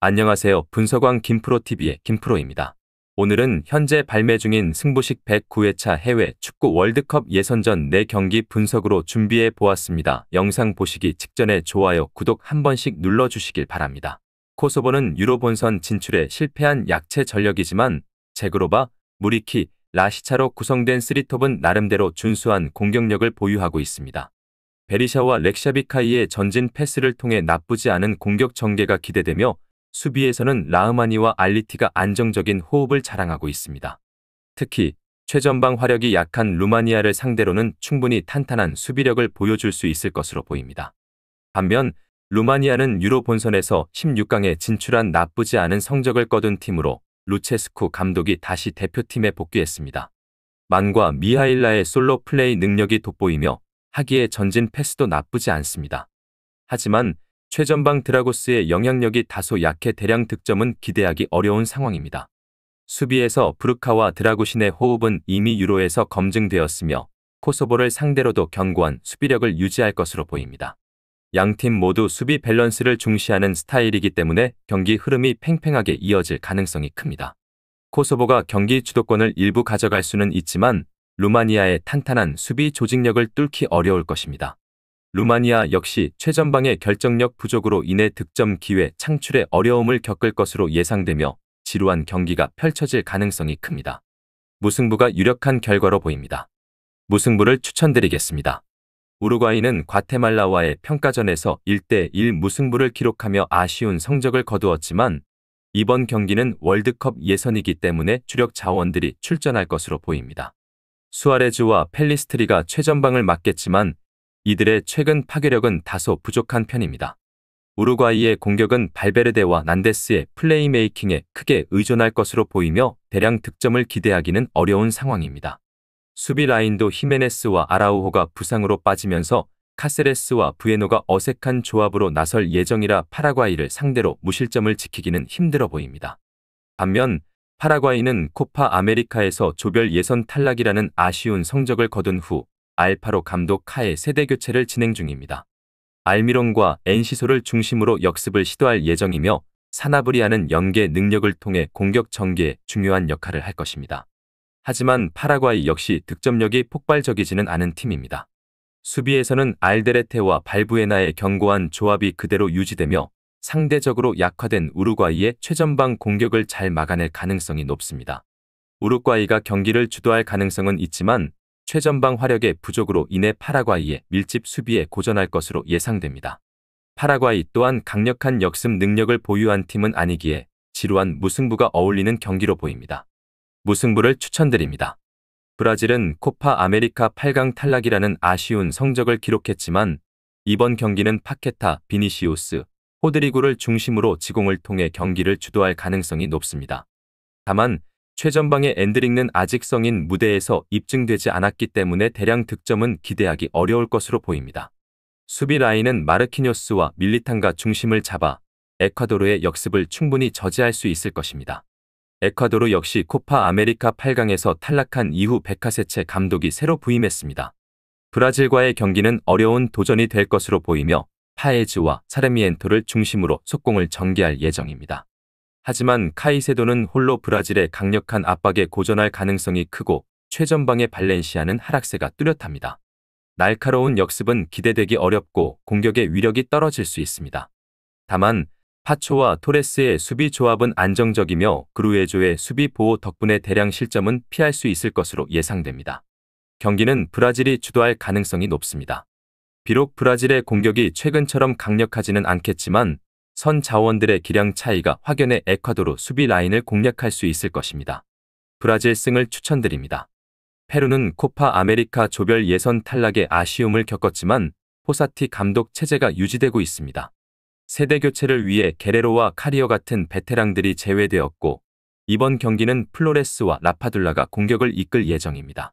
안녕하세요. 분석왕 김프로TV의 김프로입니다. 오늘은 현재 발매 중인 승부식 109회차 해외 축구 월드컵 예선전 4경기 분석으로 준비해 보았습니다. 영상 보시기 직전에 좋아요, 구독 한 번씩 눌러주시길 바랍니다. 코소보는 유로 본선 진출에 실패한 약체 전력이지만 제그로바, 무리키, 라시차로 구성된 쓰리톱은 나름대로 준수한 공격력을 보유하고 있습니다. 베리샤와 렉샤비카이의 전진 패스를 통해 나쁘지 않은 공격 전개가 기대되며 수비에서는 라흐마니와 알리티가 안정적인 호흡을 자랑하고 있습니다. 특히 최전방 화력이 약한 루마니아를 상대로는 충분히 탄탄한 수비력을 보여줄 수 있을 것으로 보입니다. 반면 루마니아는 유로 본선에서 16강에 진출한 나쁘지 않은 성적을 거둔 팀으로 루체스쿠 감독이 다시 대표팀에 복귀했습니다. 만과 미하일라의 솔로 플레이 능력이 돋보이며 하기의 전진 패스도 나쁘지 않습니다. 하지만 최전방 드라고스의 영향력이 다소 약해 대량 득점은 기대하기 어려운 상황입니다. 수비에서 브루카와 드라구신의 호흡은 이미 유로에서 검증되었으며 코소보를 상대로도 견고한 수비력을 유지할 것으로 보입니다. 양팀 모두 수비 밸런스를 중시하는 스타일이기 때문에 경기 흐름이 팽팽하게 이어질 가능성이 큽니다. 코소보가 경기 주도권을 일부 가져갈 수는 있지만 루마니아의 탄탄한 수비 조직력을 뚫기 어려울 것입니다. 루마니아 역시 최전방의 결정력 부족으로 인해 득점 기회 창출에 어려움을 겪을 것으로 예상되며 지루한 경기가 펼쳐질 가능성이 큽니다. 무승부가 유력한 결과로 보입니다. 무승부를 추천드리겠습니다. 우루과이는 과테말라와의 평가전에서 1대1 무승부를 기록하며 아쉬운 성적을 거두었지만 이번 경기는 월드컵 예선이기 때문에 주력 자원들이 출전할 것으로 보입니다. 수아레즈와 펠리스트리가 최전방을 맡겠지만 이들의 최근 파괴력은 다소 부족한 편입니다. 우루과이의 공격은 발베르데와 난데스의 플레이메이킹에 크게 의존할 것으로 보이며 대량 득점을 기대하기는 어려운 상황입니다. 수비 라인도 히메네스와 아라우호가 부상으로 빠지면서 카세레스와 부에노가 어색한 조합으로 나설 예정이라 파라과이를 상대로 무실점을 지키기는 힘들어 보입니다. 반면 파라과이는 코파 아메리카에서 조별 예선 탈락이라는 아쉬운 성적을 거둔 후 알파로 감독 하에 세대 교체를 진행 중입니다. 알미론과 엔시소를 중심으로 역습을 시도할 예정이며 사나브리아는 연계 능력을 통해 공격 전개에 중요한 역할을 할 것입니다. 하지만 파라과이 역시 득점력이 폭발적이지는 않은 팀입니다. 수비에서는 알데레테와 발부에나의 견고한 조합이 그대로 유지되며 상대적으로 약화된 우루과이의 최전방 공격을 잘 막아낼 가능성이 높습니다. 우루과이가 경기를 주도할 가능성은 있지만 최전방 화력의 부족으로 인해 파라과이의 밀집 수비에 고전할 것으로 예상됩니다. 파라과이 또한 강력한 역습 능력을 보유한 팀은 아니기에 지루한 무승부가 어울리는 경기로 보입니다. 무승부를 추천드립니다. 브라질은 코파 아메리카 8강 탈락이라는 아쉬운 성적을 기록했지만 이번 경기는 파케타, 비니시우스, 호드리구를 중심으로 지공을 통해 경기를 주도할 가능성이 높습니다. 다만 최전방의 엔드릭는 아직 성인 무대에서 입증되지 않았기 때문에 대량 득점은 기대하기 어려울 것으로 보입니다. 수비 라인은 마르키뇨스와 밀리탄가 중심을 잡아 에콰도르의 역습을 충분히 저지할 수 있을 것입니다. 에콰도르 역시 코파 아메리카 8강에서 탈락한 이후 베카세체 감독이 새로 부임했습니다. 브라질과의 경기는 어려운 도전이 될 것으로 보이며 파에즈와 사르미엔토를 중심으로 속공을 전개할 예정입니다. 하지만 카이세도는 홀로 브라질의 강력한 압박에 고전할 가능성이 크고 최전방의 발렌시아는 하락세가 뚜렷합니다. 날카로운 역습은 기대되기 어렵고 공격의 위력이 떨어질 수 있습니다. 다만 파초와 토레스의 수비 조합은 안정적이며 그루에조의 수비 보호 덕분에 대량 실점은 피할 수 있을 것으로 예상됩니다. 경기는 브라질이 주도할 가능성이 높습니다. 비록 브라질의 공격이 최근처럼 강력하지는 않겠지만 선 자원들의 기량 차이가 확연해 에콰도르 수비 라인을 공략할 수 있을 것입니다. 브라질 승을 추천드립니다. 페루는 코파 아메리카 조별 예선 탈락의 아쉬움을 겪었지만 포사티 감독 체제가 유지되고 있습니다. 세대 교체를 위해 게레로와 카리오 같은 베테랑들이 제외되었고 이번 경기는 플로레스와 라파둘라가 공격을 이끌 예정입니다.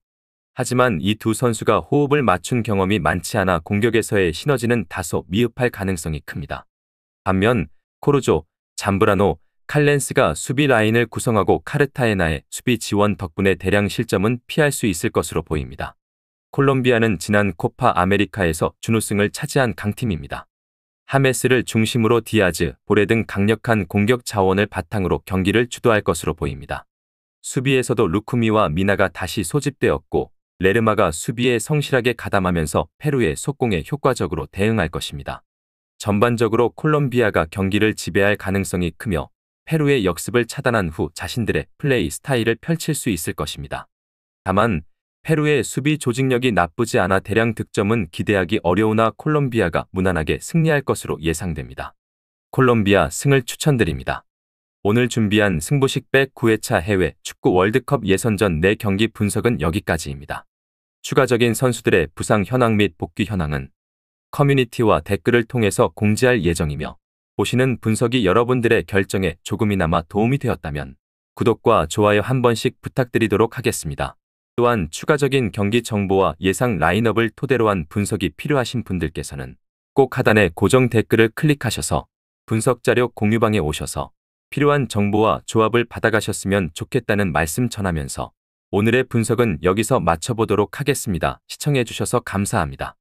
하지만 이 두 선수가 호흡을 맞춘 경험이 많지 않아 공격에서의 시너지는 다소 미흡할 가능성이 큽니다. 반면 코르조, 잠브라노, 칼렌스가 수비 라인을 구성하고 카르타헤나의 수비 지원 덕분에 대량 실점은 피할 수 있을 것으로 보입니다. 콜롬비아는 지난 코파 아메리카에서 준우승을 차지한 강팀입니다. 하메스를 중심으로 디아즈, 보레 등 강력한 공격 자원을 바탕으로 경기를 주도할 것으로 보입니다. 수비에서도 루쿠미와 미나가 다시 소집되었고 레르마가 수비에 성실하게 가담하면서 페루의 속공에 효과적으로 대응할 것입니다. 전반적으로 콜롬비아가 경기를 지배할 가능성이 크며 페루의 역습을 차단한 후 자신들의 플레이 스타일을 펼칠 수 있을 것입니다. 다만 페루의 수비 조직력이 나쁘지 않아 대량 득점은 기대하기 어려우나 콜롬비아가 무난하게 승리할 것으로 예상됩니다. 콜롬비아 승을 추천드립니다. 오늘 준비한 승부식 109회차 해외 축구 월드컵 예선전 4경기 분석은 여기까지입니다. 추가적인 선수들의 부상 현황 및 복귀 현황은 커뮤니티와 댓글을 통해서 공지할 예정이며 보시는 분석이 여러분들의 결정에 조금이나마 도움이 되었다면 구독과 좋아요 한 번씩 부탁드리도록 하겠습니다. 또한 추가적인 경기 정보와 예상 라인업을 토대로 한 분석이 필요하신 분들께서는 꼭 하단의 고정 댓글을 클릭하셔서 분석 자료 공유방에 오셔서 필요한 정보와 조합을 받아가셨으면 좋겠다는 말씀 전하면서 오늘의 분석은 여기서 마쳐보도록 하겠습니다. 시청해주셔서 감사합니다.